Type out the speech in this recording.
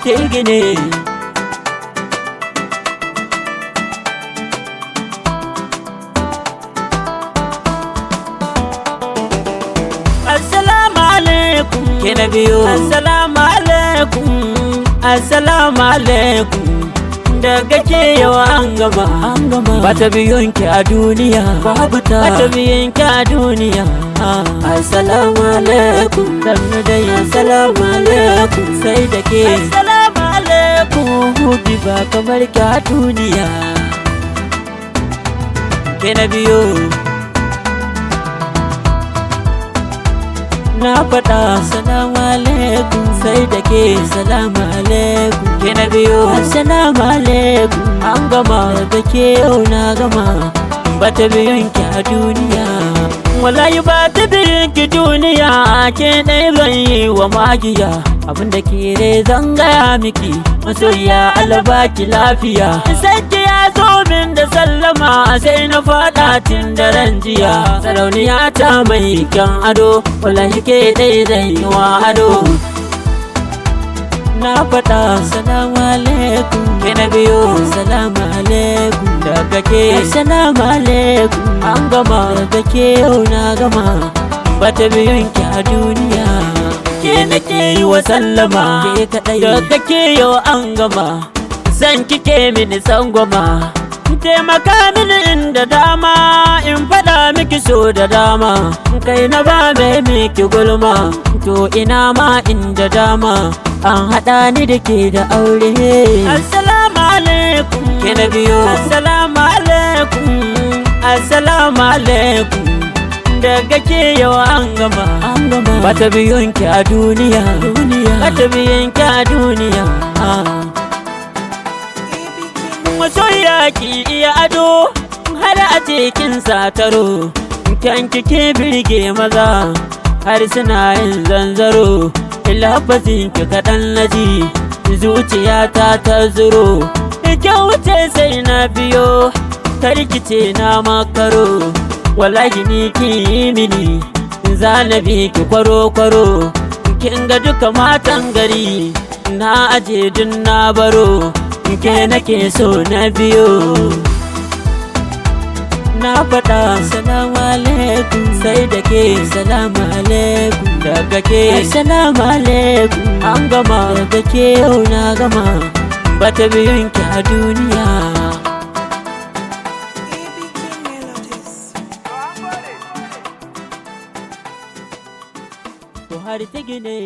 tegine. Assalamu alaikum ke na biyo. Assalamu alaikum. Assalamu alaikum. Daga ke yau an gama. Bata biyun ki a duniya. Babu ta. Bata biyun ki a duniya. Assalamu alaikum. Sannu dai. Assalamu alaikum. Sai da ke. Assalamu alaikum. Hudi ba kamar ki a duniya. Ke na biyo. Na faɗa assalamu alaikum sai da ke assalamu alaikum ke na biyo assalamu alaikum an gama da ke yau na gama bata biyun ki a duniya wallahi ba ta biyun ki duniya ke ɗai zan yi wa magiya abinda ke dai zan gaya miki masoyiya Allah baki lafiya sai ki ya zo min da sallama sai na faɗa tun daren jiya sarauniya ta mai kyan ado wallahi ke dai zan yi wa ado na faɗa assalamu alaikum ke na biyo assalamu alaikum daga ke assalamu alaikum an gama daga ke yau na gama bata biyun ki a duniya ke nake yi wa sallama ke kaɗai daga ke yau an gama san kike mini sangwama taimaka mini inda dama in faɗa miki so da dama kai na ba mai miki gulma to ina ma inda dama an haɗa ni da ke da aure assalamu alaikum ke na biyo assalamu alaikum assalamu alaikum daga ke yau an gama bata biyun ki a duniya bata biyun ki a duniya masoyiya ki iya ado har a cikin sataro kyan kike birge maza har suna yin zanzaro lafazin ki kaɗan naji zuciyata ta zuro kyauce sai na biyo karkice na makaro wallahi ni ki mini zanabi ki kwaro kin ga duka matan gari na aje dun na baro ke nake so na biyo na faɗa assalamu alaikum sai da ke assalamu alaikum daga ke assalamu alaikum an gama daga ke yau na gama bata biyun ki a duniya Buhari Tegine